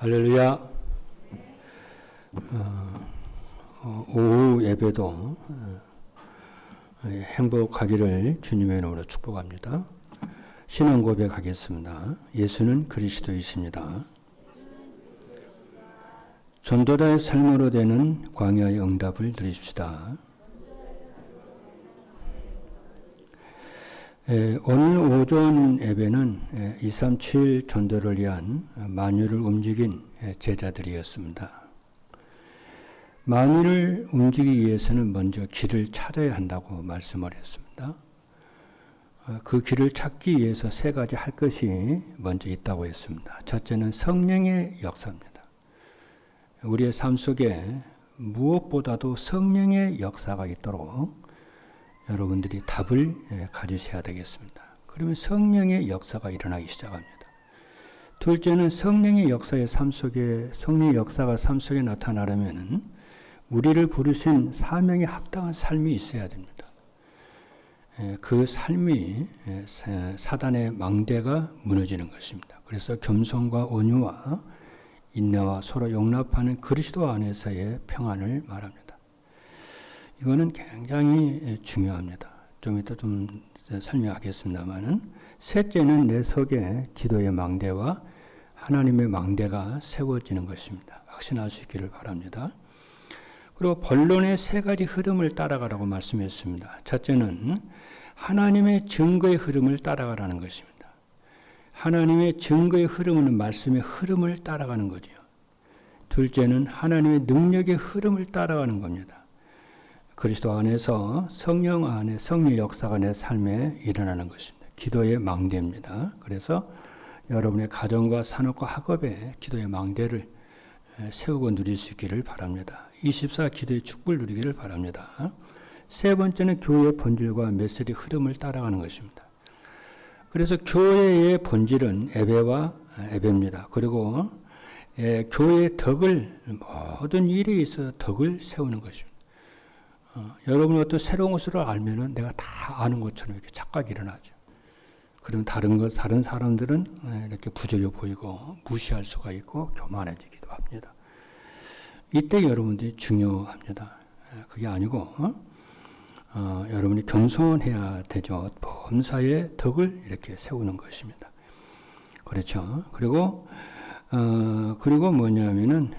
할렐루야. 오후 예배도 행복하기를 주님의 이름으로 축복합니다. 신앙 고백하겠습니다. 예수는 그리스도이십니다. 전도자의 삶으로 되는 광야의 응답을 드리십시다. 오늘 오전 예배는 237 전도를 위한 만유를 움직인 제자들이었습니다. 만유를 움직이기 위해서는 먼저 길을 찾아야 한다고 말씀을 했습니다. 그 길을 찾기 위해서 세 가지 할 것이 먼저 있다고 했습니다. 첫째는 성령의 역사입니다. 우리의 삶 속에 무엇보다도 성령의 역사가 있도록 여러분들이 답을 가지셔야 되겠습니다. 그러면 성령의 역사가 일어나기 시작합니다. 둘째는 성령의 역사의 삶 속에, 성령의 역사가 삶 속에 나타나려면 우리를 부르신 사명에 합당한 삶이 있어야 됩니다. 그 삶이 사단의 망대가 무너지는 것입니다. 그래서 겸손과 온유와 인내와 서로 용납하는 그리스도 안에서의 평안을 말합니다. 이거는 굉장히 중요합니다. 좀 이따 좀 설명하겠습니다만은, 셋째는 내 속에 기도의 망대와 하나님의 망대가 세워지는 것입니다. 확신할 수 있기를 바랍니다. 그리고 본론의 세 가지 흐름을 따라가라고 말씀했습니다. 첫째는 하나님의 증거의 흐름을 따라가라는 것입니다. 하나님의 증거의 흐름은 말씀의 흐름을 따라가는 거죠. 둘째는 하나님의 능력의 흐름을 따라가는 겁니다. 그리스도 안에서 성령 안에 성령 역사가 내 삶에 일어나는 것입니다. 기도의 망대입니다. 그래서 여러분의 가정과 산업과 학업에 기도의 망대를 세우고 누릴 수 있기를 바랍니다. 24 기도의 축복을 누리기를 바랍니다. 세 번째는 교회의 본질과 메시지 흐름을 따라가는 것입니다. 그래서 교회의 본질은 예배입니다. 그리고 교회의 덕을, 모든 일에 있어서 덕을 세우는 것입니다. 여러분이 어떤 새로운 것을 알면은 내가 다 아는 것처럼 이렇게 착각이 일어나죠. 그럼 다른 사람들은 이렇게 부족해 보이고 무시할 수가 있고 교만해지기도 합니다. 이때 여러분들이 중요합니다. 그게 아니고, 여러분이 겸손해야 되죠. 범사의 덕을 이렇게 세우는 것입니다. 그렇죠. 그리고 뭐냐면은,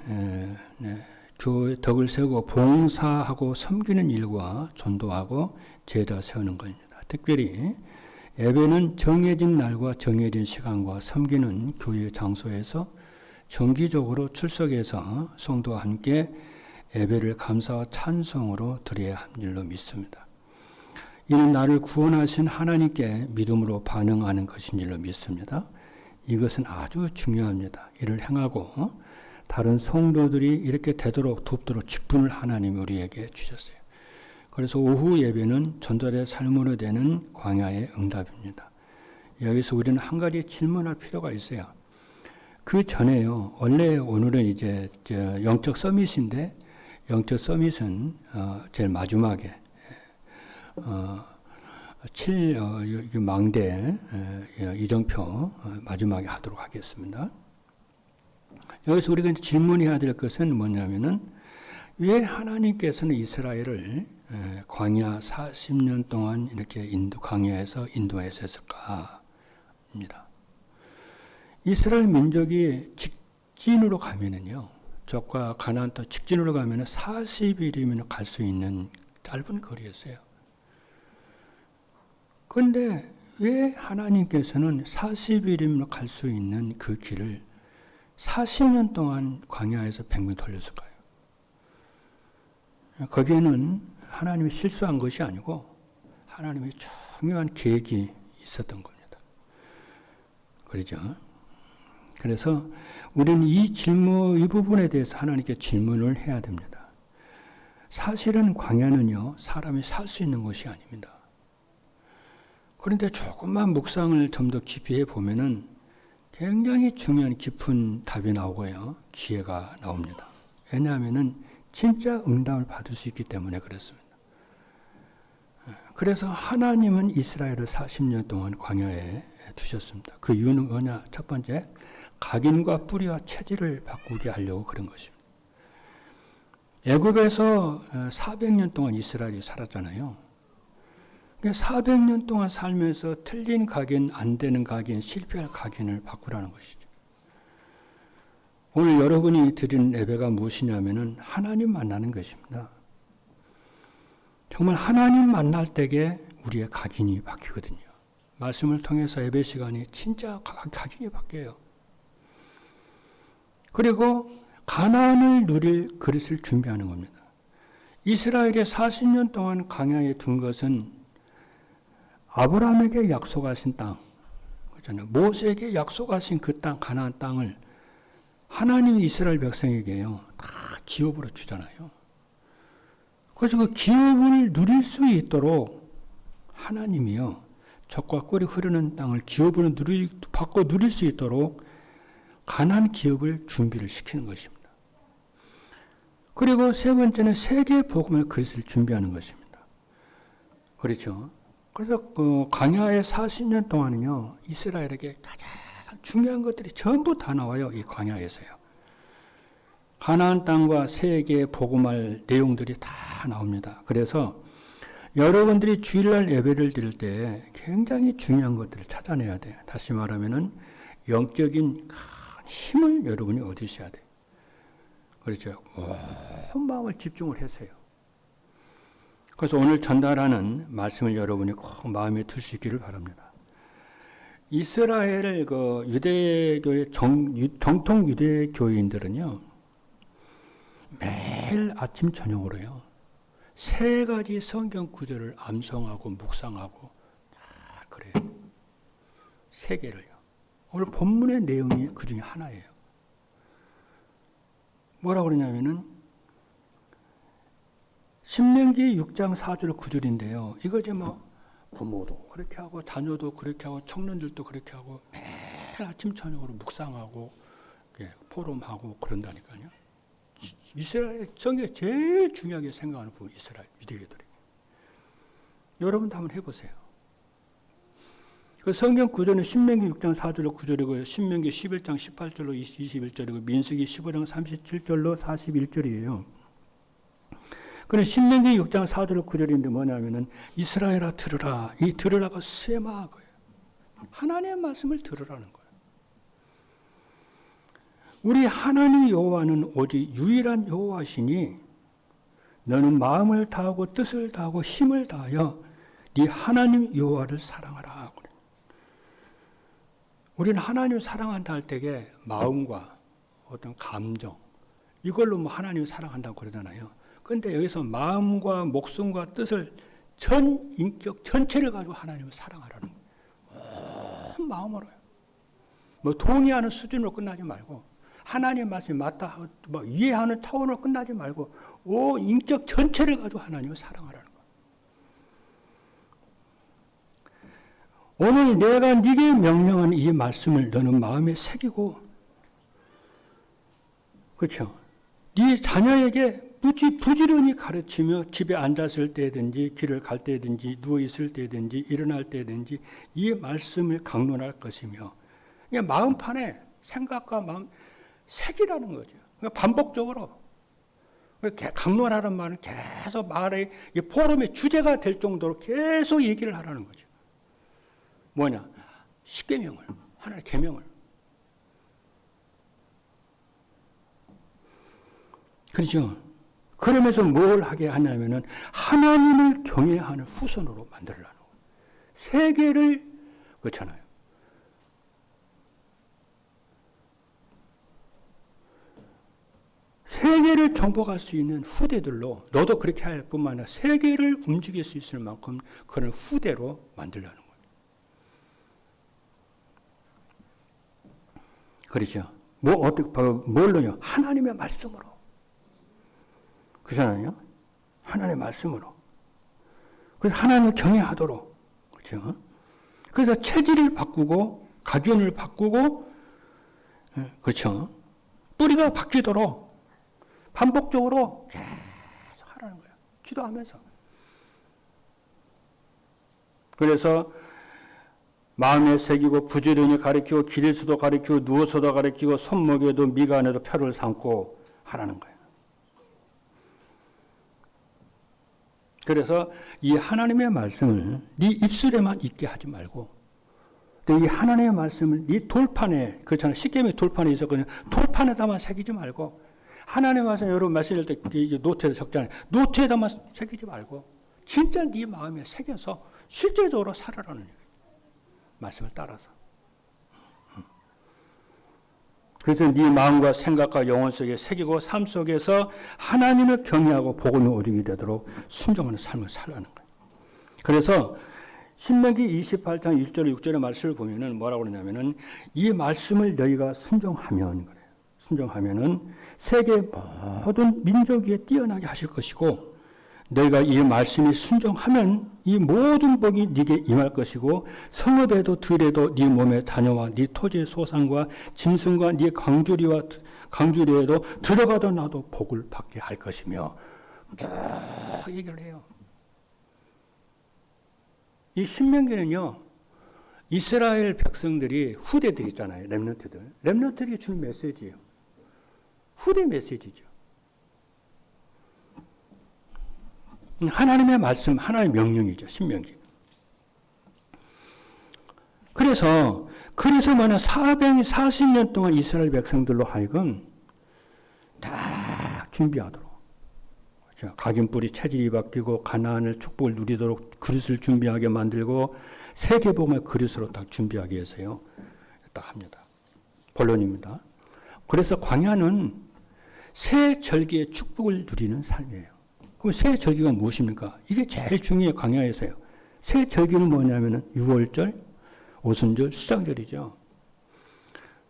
교회 덕을 세우고 봉사하고 섬기는 일과 전도하고 제자 세우는 겁니다. 특별히 예배는 정해진 날과 정해진 시간과 섬기는 교회 장소에서 정기적으로 출석해서 성도와 함께 예배를 감사와 찬송으로 드려야 할 일로 믿습니다. 이는 나를 구원하신 하나님께 믿음으로 반응하는 것인 줄로 믿습니다. 이것은 아주 중요합니다. 이를 행하고 다른 성도들이 이렇게 되도록 돕도록 직분을 하나님이 우리에게 주셨어요. 그래서 오후 예배는 전도자의 삶으로 되는 광야의 응답입니다. 여기서 우리는 한 가지 질문할 필요가 있어요. 그 전에요. 원래 오늘은 이제 영적 서밋인데, 영적 서밋은 제일 마지막에 망대 이정표 마지막에 하도록 하겠습니다. 여기서 우리가 질문해야 될 것은 뭐냐면은, 왜 하나님께서는 이스라엘을 광야 40년 동안 이렇게 광야에서 인도하셨을까? 입니다. 이스라엘 민족이 직진으로 가면은요, 적과 가나안 땅 직진으로 가면은 40일이면 갈 수 있는 짧은 거리였어요. 그런데 왜 하나님께서는 40일이면 갈 수 있는 그 길을 40년 동안 광야에서 백명 돌렸을까요? 거기에는 하나님이 실수한 것이 아니고 하나님의 중요한 계획이 있었던 겁니다. 그렇죠? 그래서 우리는 이 부분에 대해서 하나님께 질문을 해야 됩니다. 사실은 광야는요, 사람이 살 수 있는 것이 아닙니다. 그런데 조금만 묵상을 좀 더 깊이 해보면은 굉장히 중요한 깊은 답이 나오고요. 기회가 나옵니다. 왜냐하면은 진짜 응답을 받을 수 있기 때문에 그렇습니다. 그래서 하나님은 이스라엘을 40년 동안 광야에 두셨습니다. 그 이유는 뭐냐? 첫 번째, 각인과 뿌리와 체질을 바꾸게 하려고 그런 것입니다. 애굽에서 400년 동안 이스라엘이 살았잖아요. 400년 동안 살면서 틀린 각인, 안 되는 각인, 실패할 각인을 바꾸라는 것이죠. 오늘 여러분이 드리는 예배가 무엇이냐면은 하나님 만나는 것입니다. 정말 하나님 만날 때에 우리의 각인이 바뀌거든요. 말씀을 통해서 예배 시간이 진짜 각인이 바뀌어요. 그리고 가나안을 누릴 그릇을 준비하는 겁니다. 이스라엘의 40년 동안 광야에 둔 것은 아브라함에게 약속하신 땅, 그렇잖아요. 모세에게 약속하신 그 땅, 가나안 땅을 하나님이 이스라엘 백성에게요, 다 기업으로 주잖아요. 그래서 그 기업을 누릴 수 있도록 하나님이요, 젖과 꿀이 흐르는 땅을 기업으로 받고 누릴 수 있도록 가나안 기업을 준비를 시키는 것입니다. 그리고 세 번째는 세계 복음의 그릇을 준비하는 것입니다. 그렇죠. 그래서 그 광야의 40년 동안은요, 이스라엘에게 가장 중요한 것들이 전부 다 나와요. 이 광야에서요. 가나안 땅과 세계에 복음할 내용들이 다 나옵니다. 그래서 여러분들이 주일날 예배를 드릴 때 굉장히 중요한 것들을 찾아내야 돼요. 다시 말하면은 영적인 큰 힘을 여러분이 얻으셔야 돼요. 그렇죠. 온 마음을 집중을 했어요. 그래서 오늘 전달하는 말씀을 여러분이 꼭 마음에 들 수 있기를 바랍니다. 이스라엘 그 유대교의 정통 유대교인들은요, 매일 아침 저녁으로요, 3가지 성경 구절을 암송하고 묵상하고 다 그래요. 3개를요. 오늘 본문의 내용이 그 중에 하나예요. 뭐라고 그러냐면은 신명기 6장 4절 9절인데요. 이거 이제 뭐 부모도 그렇게 하고 자녀도 그렇게 하고 청년들도 그렇게 하고 매일 아침 저녁으로 묵상하고 포럼하고 그런다니까요. 이스라엘 성경에 제일 중요하게 생각하는 부분, 이스라엘 유대교들이. 여러분도 한번 해보세요. 그 성경 구절은 신명기 6장 4절로 9절이고요. 신명기 11장 18절로 21절이고 민수기 15장 37절로 41절이에요. 그럼 신명기 6장 4절로 9절인데 뭐냐면은 이스라엘아 들으라. 이 들으라가 세마 거예요. 하나님의 말씀을 들으라는 거예요. 우리 하나님 여호와는 오직 유일한 여호와시니 너는 마음을 다하고 뜻을 다하고 힘을 다하여 네 하나님 여호와를 사랑하라. 우리는 하나님을 사랑한다 할 때에 마음과 어떤 감정 이걸로 뭐 하나님을 사랑한다고 그러잖아요. 그런데 여기서 마음과 목숨과 뜻을 전 인격 전체를 가지고 하나님을 사랑하라는 거예요. 온 마음으로요. 뭐 동의하는 수준으로 끝나지 말고 하나님의 말씀이 맞다 뭐 이해하는 차원으로 끝나지 말고 온 인격 전체를 가지고 하나님을 사랑하라는 거예요. 오늘 내가 네게 명령한 이 말씀을 너는 마음에 새기고, 그렇죠? 네 자녀에게 부지런히 가르치며 집에 앉았을 때든지 길을 갈 때든지 누워 있을 때든지 일어날 때든지 이 말씀을 강론할 것이며, 그냥 마음판에 생각과 마음 새기라는 거죠. 그러니까 반복적으로 강론하라는 말은 계속 말의 포럼의 주제가 될 정도로 계속 얘기를 하라는 거죠. 뭐냐? 십계명을, 하나님의 계명을. 그렇죠? 그러면서 뭘 하게 하냐면은 하나님을 경외하는 후손으로 만들려는 거예요. 세계를 그렇잖아요. 세계를 정복할 수 있는 후대들로 너도 그렇게 할 뿐만 아니라 세계를 움직일 수 있을 만큼 그런 후대로 만들려는 거예요. 그렇죠? 뭘로요? 하나님의 말씀으로. 그렇잖아요? 하나님의 말씀으로. 그래서 하나님을 경외하도록. 그렇죠? 그래서 체질을 바꾸고, 각인을 바꾸고, 그렇죠? 뿌리가 바뀌도록 반복적으로 계속 하라는 거예요. 기도하면서. 그래서 마음에 새기고 부지런히 가리키고 길에서도 가리키고 누워서도 가리키고 손목에도 미간에도 표를 삼고 하라는 거예요. 그래서 이 하나님의 말씀을 네 입술에만 있게 하지 말고 이 하나님의 말씀을 네 돌판에, 그렇잖아요. 십계명의 돌판에 있었거든요. 돌판에다만 새기지 말고, 하나님의 말씀 여러분 말씀할 때 노트에 적잖아요. 노트에다만 새기지 말고 진짜 네 마음에 새겨서 실제적으로 살아라는 거예요. 말씀을 따라서. 그래서 네 마음과 생각과 영혼 속에 새기고 삶 속에서 하나님을 경외하고 복음을 오르게 되도록 순종하는 삶을 살라는 거예요. 그래서 신명기 28장 1절 6절의 말씀을 보면은 뭐라고 그러냐면은 이 말씀을 너희가 순종하면 그래요. 순종하면은 세계 모든 민족 위에 뛰어나게 하실 것이고 너희가 이 말씀이 순종하면 이 모든 복이 네게 임할 것이고 성읍에도 들에도 네 몸의 자녀와 네 토지의 소산과 짐승과 네 강주리에도 들어가도 나도 복을 받게 할 것이며 쭉 얘기를 해요. 이 신명기는요, 이스라엘 백성들이 후대들 있잖아요. 렘넌트들이 주는 메시지예요. 후대 메시지죠. 하나님의 말씀, 하나님의 명령이죠. 신명기. 그래서 만약 440년 동안 이스라엘 백성들로 하여금 다 준비하도록, 각인뿌리 체질이 바뀌고 가나안을 축복을 누리도록 그릇을 준비하게 만들고 세계복음의 그릇으로 딱 준비하기 위해서요. 딱 합니다. 본론입니다. 그래서 광야는 새 절기의 축복을 누리는 삶이에요. 그럼 새 절기가 무엇입니까? 이게 제일 중요해요. 광야에서요. 새 절기는 뭐냐면은 유월절, 오순절, 수장절이죠.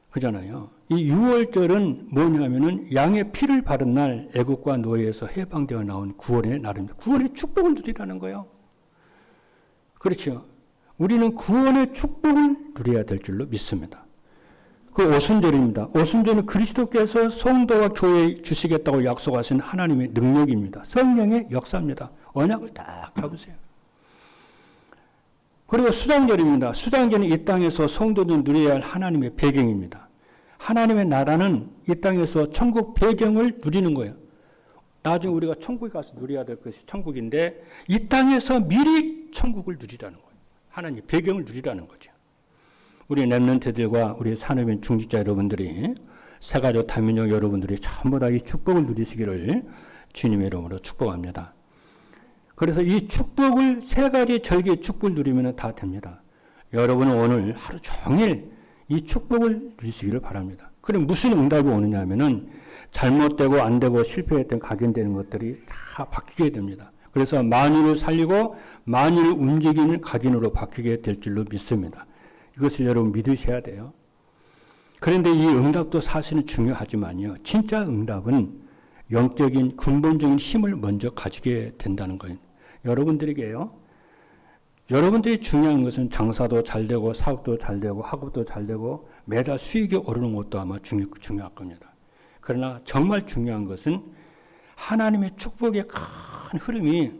그잖아요. 이 유월절은 뭐냐면은 양의 피를 바른 날 애국과 노예에서 해방되어 나온 구원의 날입니다. 구원의 축복을 누리라는 거예요. 그렇죠. 우리는 구원의 축복을 누려야 될 줄로 믿습니다. 그 오순절입니다. 오순절은 그리스도께서 성도와 교회에 주시겠다고 약속하신 하나님의 능력입니다. 성령의 역사입니다. 언약을 딱 잡으세요. 그리고 수장절입니다. 수장절은 이 땅에서 성도들 누려야 할 하나님의 배경입니다. 하나님의 나라는 이 땅에서 천국 배경을 누리는 거예요. 나중에 우리가 천국에 가서 누려야 될 것이 천국인데 이 땅에서 미리 천국을 누리라는 거예요. 하나님의 배경을 누리라는 거죠. 우리 렘넌트들과 우리 산업인 중직자 여러분들이 새가족 다민족 여러분들이 전부 다 이 축복을 누리시기를 주님의 이름으로 축복합니다. 그래서 이 축복을 세 가지 절기의 축복을 누리면 다 됩니다. 여러분은 오늘 하루 종일 이 축복을 누리시기를 바랍니다. 그럼 무슨 응답이 오느냐 하면은 잘못되고 안 되고 실패했던 각인되는 것들이 다 바뀌게 됩니다. 그래서 만유를 살리고 만유를 움직이는 각인으로 바뀌게 될 줄로 믿습니다. 이것을 여러분 믿으셔야 돼요. 그런데 이 응답도 사실은 중요하지만요. 진짜 응답은 영적인 근본적인 힘을 먼저 가지게 된다는 거예요. 여러분들에게요. 여러분들이 중요한 것은 장사도 잘 되고 사업도 잘 되고 학업도 잘 되고 매달 수익이 오르는 것도 아마 중요할 겁니다. 그러나 정말 중요한 것은 하나님의 축복의 큰 흐름이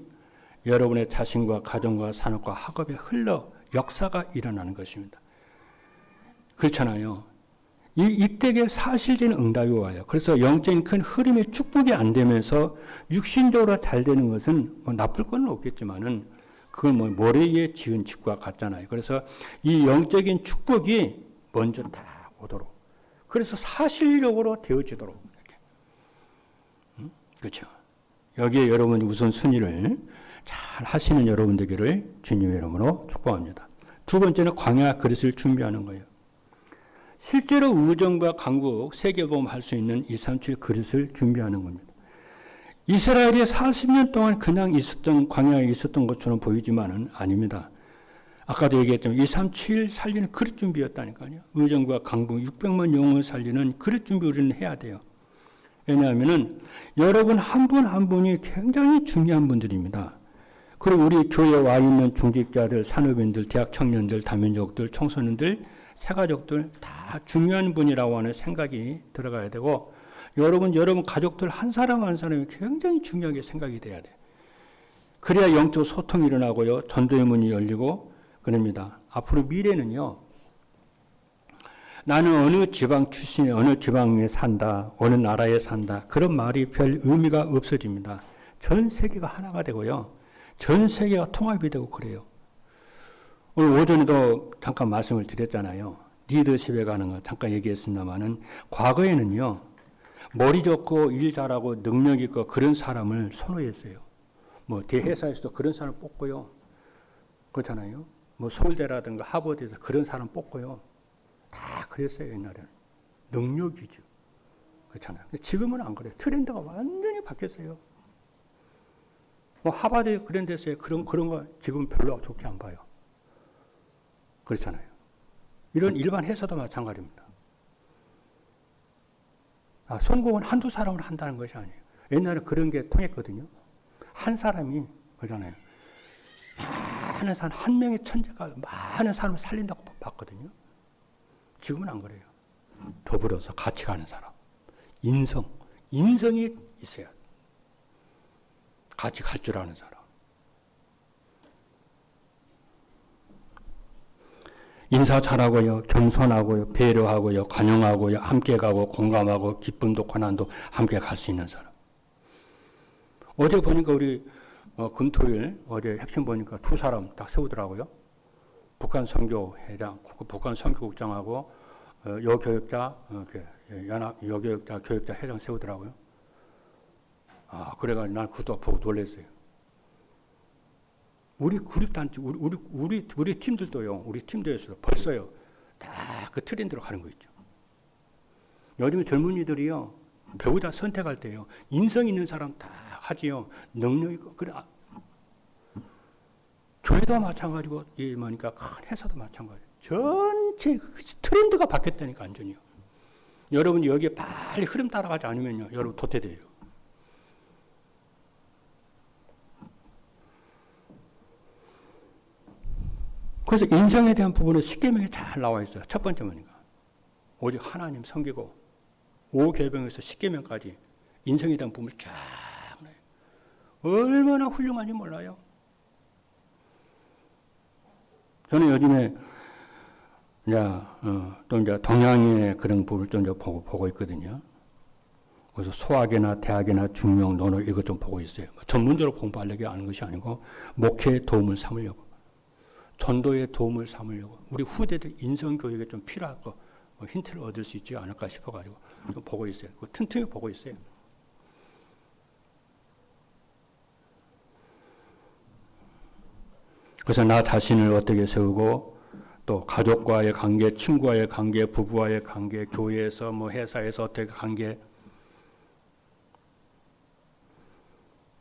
여러분의 자신과 가정과 산업과 학업에 흘러 역사가 일어나는 것입니다. 그렇잖아요. 이때에 사실적인 응답이 와요. 그래서 영적인 큰 흐름의 축복이 안 되면서 육신적으로 잘 되는 것은 뭐 나쁠 건 없겠지만은 그건 뭐 모래 위에 지은 집과 같잖아요. 그래서 이 영적인 축복이 먼저 다 오도록. 그래서 사실적으로 되어지도록. 이렇게. 그렇죠. 여기에 여러분이 우선순위를 잘 하시는 여러분 되기를 주님의 이름으로 축복합니다. 두 번째는 광야 그릇을 준비하는 거예요. 실제로 의정부와 강국, 세계보험 할 수 있는 237 그릇을 준비하는 겁니다. 이스라엘이 40년 동안 그냥 있었던, 광야에 있었던 것처럼 보이지만은 아닙니다. 아까도 얘기했지만 237 살리는 그릇 준비였다니까요. 의정부와 강국 600만 영혼을 살리는 그릇 준비 우리는 해야 돼요. 왜냐하면은 여러분 한 분 한 분이 굉장히 중요한 분들입니다. 그리고 우리 교회에 와 있는 중직자들, 산업인들, 대학 청년들, 다민족들, 청소년들, 새가족들 다 중요한 분이라고 하는 생각이 들어가야 되고 여러분 가족들 한 사람 한 사람이 굉장히 중요하게 생각이 돼야 돼요. 그래야 영적 소통이 일어나고요. 전도의 문이 열리고 그럽니다. 앞으로 미래는요. 나는 어느 지방 출신의 어느 지방에 산다, 어느 나라에 산다. 그런 말이 별 의미가 없어집니다. 전 세계가 하나가 되고요. 전 세계가 통합이 되고 그래요. 오늘 오전에도 잠깐 말씀을 드렸잖아요. 리더십에 관한 거 잠깐 얘기했습니다만은 과거에는요. 머리 좋고 일 잘하고 능력 있고 그런 사람을 선호했어요. 뭐 대회사에서도 그런 사람 뽑고요. 그렇잖아요. 뭐 서울대라든가 하버드에서 그런 사람 뽑고요. 다 그랬어요, 옛날에는. 능력이죠. 그렇잖아요. 근데 지금은 안 그래요. 트렌드가 완전히 바뀌었어요. 뭐 하버드 그런 데서 그런 거 지금 별로 좋게 안 봐요. 그렇잖아요. 이런 일반 회사도 마찬가지입니다. 성공은 한두 사람을 한다는 것이 아니에요. 옛날에 그런 게 통했거든요. 한 사람이, 그러잖아요. 많은 사람, 한 명의 천재가 많은 사람을 살린다고 봤거든요. 지금은 안 그래요. 더불어서 같이 가는 사람. 인성이 있어야 돼. 같이 갈 줄 아는 사람. 인사 잘하고요, 겸손하고요, 배려하고요, 관용하고요, 함께 가고 공감하고 기쁨도 고난도 함께 갈 수 있는 사람. 어제 보니까 우리 금토일 어제 핵심 보니까 두 사람 딱 세우더라고요. 북한 선교회장, 북한 선교국장하고 여교육자, 연합 여교육자 교육자 회장 세우더라고요. 그래가지고 난 그것도 보고 놀랐어요. 우리 그룹단체, 우리 팀들도요, 우리 팀들에서 벌써요, 다 그 트렌드로 가는 거 있죠. 요즘 젊은이들이요, 배우자 선택할 때요, 인성 있는 사람 다 하지요. 능력 있고, 그래. 교회도 마찬가지고, 뭐니까 큰 회사도 마찬가지. 전체 트렌드가 바뀌었다니까, 완전히요. 여러분이 여기에 빨리 흐름 따라가지 않으면요, 여러분 도태돼요. 그래서 인성에 대한 부분은 십계명에 잘 나와 있어요. 첫 번째 뭐니까 오직 하나님 섬기고 5계명에서 십계명까지 인성에 대한 부분을 쫙 나요. 얼마나 훌륭한지 몰라요. 저는 요즘에 또 이제 동양의 그런 부분을 좀 이제 보고 있거든요. 그래서 소학이나 대학이나 중용, 논어 이것 좀 보고 있어요. 전문적으로 공부하려고 하는 것이 아니고 목회에 도움을 삼으려고. 전도에 도움을 삼으려고 우리 후대들 인성교육에 좀 필요할 거 힌트를 얻을 수 있지 않을까 싶어가지고 좀 보고 있어요. 틈틈이 보고 있어요. 그래서 나 자신을 어떻게 세우고 또 가족과의 관계, 친구와의 관계, 부부와의 관계, 교회에서 뭐 회사에서 어떻게 관계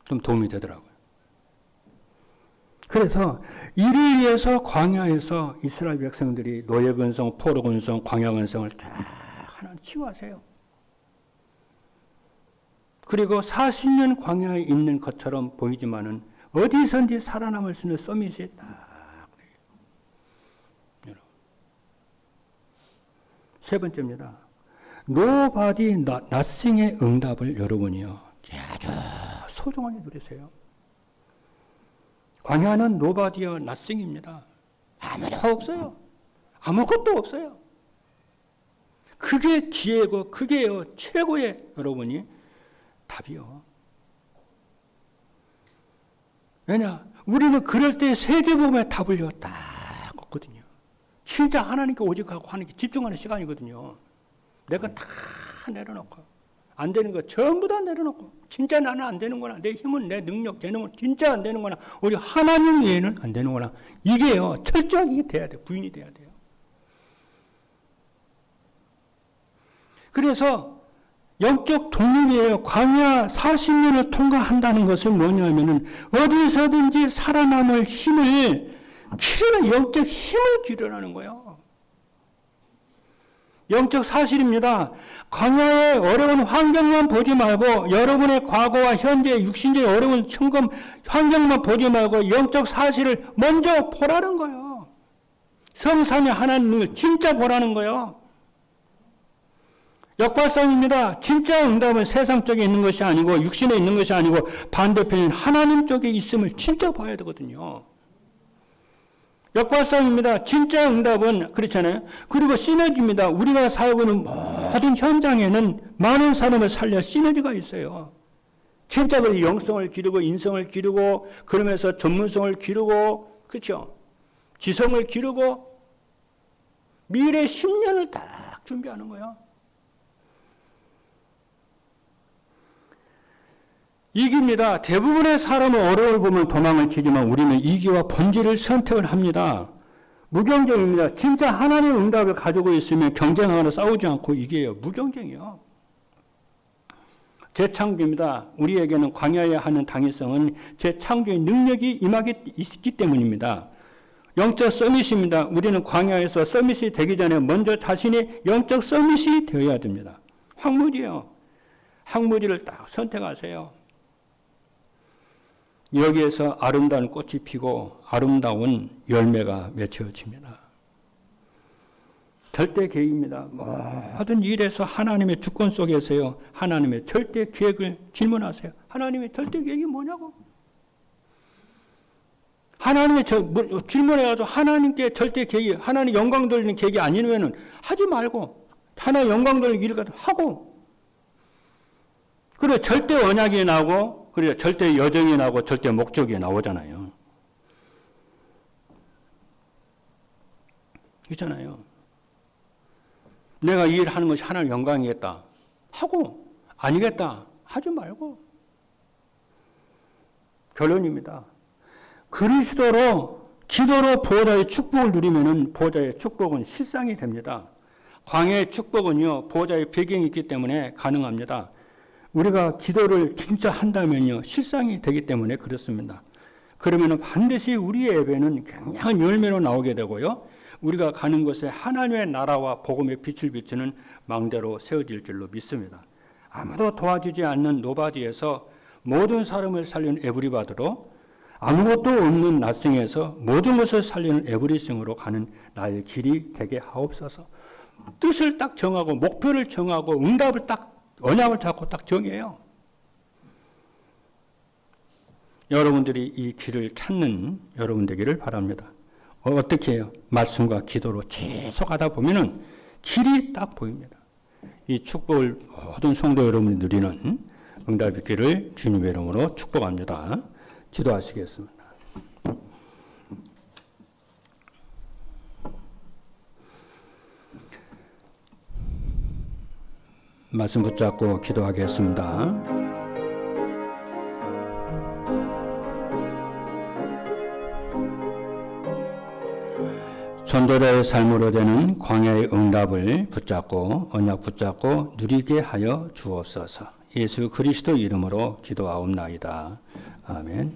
좀 도움이 되더라고요. 그래서 이를 위해서 광야에서 이스라엘 백성들이 노예근성, 포로근성, 광야근성을 쫙 하나 치유하세요. 그리고 40년 광야에 있는 것처럼 보이지만은 어디선지 살아남을 수 있는 서밋이 딱 그래요. 세 번째입니다. Nobody, nothing의 응답을 여러분이요 아주 소중하게 누리세요. 광야는 노바디와 낫싱입니다. 아무도 없어요. 아무것도 없어요. 그게 기회고 그게요 최고의 여러분이 답이요. 왜냐? 우리는 그럴 때 세계복음의 답을요 딱 얻거든요. 진짜 하나님께 오직하고 하나님께 집중하는 시간이거든요. 내가 다 내려놓고 안 되는 거 전부 다 내려놓고 진짜 나는 안 되는구나. 내 힘은 내 능력, 재능은 진짜 안 되는구나. 우리 하나님 외에는 안 되는구나. 이게요. 철저하게 돼야 돼. 부인이 돼야 돼요. 그래서 영적 독립이에요. 광야 40년을 통과한다는 것은 뭐냐면은 어디서든지 살아남을 힘을 기르는 영적 힘을 기르라는 거예요. 영적 사실입니다. 광야의 어려운 환경만 보지 말고 여러분의 과거와 현재 육신적인 어려운 청금 환경만 보지 말고 영적 사실을 먼저 보라는 거예요. 성삼위 하나님을 진짜 보라는 거예요. 역발상입니다. 진짜 응답은 세상 쪽에 있는 것이 아니고 육신에 있는 것이 아니고 반대편인 하나님 쪽에 있음을 진짜 봐야 되거든요. 역발상입니다. 진짜 응답은 그렇잖아요. 그리고 시너지입니다. 우리가 살고 있는 모든 현장에는 많은 사람을 살려 시너지가 있어요. 진짜 그 영성을 기르고 인성을 기르고 그러면서 전문성을 기르고 그렇죠. 지성을 기르고 미래 10년을 딱 준비하는 거야. 이기입니다. 대부분의 사람은 어려움을 보면 도망을 치지만 우리는 이기와 본질을 선택을 합니다. 무경쟁입니다. 진짜 하나님의 응답을 가지고 있으면 경쟁하거나 싸우지 않고 이겨요. 무경쟁이요. 재창조입니다. 우리에게는 광야에 하는 당위성은 재창조의 능력이 임하기 있기 때문입니다. 영적 서밋입니다. 우리는 광야에서 서밋이 되기 전에 먼저 자신이 영적 서밋이 되어야 됩니다. 황무지요. 황무지를 딱 선택하세요. 여기에서 아름다운 꽃이 피고 아름다운 열매가 맺혀집니다. 절대 계획입니다. 모든 일에서 하나님의 주권 속에서요. 하나님의 절대 계획을 질문하세요. 하나님의 절대 계획이 뭐냐고? 하나님의 질문해가지고 하나님께 절대 계획이 하나님 영광 돌리는 계획이 아니면은 하지 말고 하나님 영광 돌리는 일을 하고 그래 절대 언약이 나오고 그래 절대 여정이 나오고 절대 목적이 나오잖아요. 있잖아요. 내가 이 일을 하는 것이 하나님 영광이겠다 하고 아니겠다 하지 말고 결론입니다. 그리스도로 기도로 보호자의 축복을 누리면은 보호자의 축복은 실상이 됩니다. 광야의 축복은요 보호자의 배경이 있기 때문에 가능합니다. 우리가 기도를 진짜 한다면요 실상이 되기 때문에 그렇습니다. 그러면은 반드시 우리의 예배는 굉장한 열매로 나오게 되고요. 우리가 가는 곳에 하나님의 나라와 복음의 빛을 비추는 망대로 세워질 줄로 믿습니다. 아무도 도와주지 않는 노바디에서 모든 사람을 살리는 에브리바드로 아무것도 없는 나성에서 모든 것을 살리는 에브리싱으로 가는 나의 길이 되게 하옵소서. 뜻을 딱 정하고 목표를 정하고 응답을 딱 언약을 잡고 딱 정해요. 여러분들이 이 길을 찾는 여러분 되기를 바랍니다. 어떻게 해요? 말씀과 기도로 계속하다 보면은 길이 딱 보입니다. 이 축복을 모든 성도 여러분이 누리는 응답의 길을 주님의 이름으로 축복합니다. 기도하시겠습니다. 말씀 붙잡고 기도하겠습니다. 전도자의 삶으로 되는 광야의 응답을 붙잡고 언약 붙잡고 누리게 하여 주옵소서. 예수 그리스도 이름으로 기도하옵나이다. 아멘.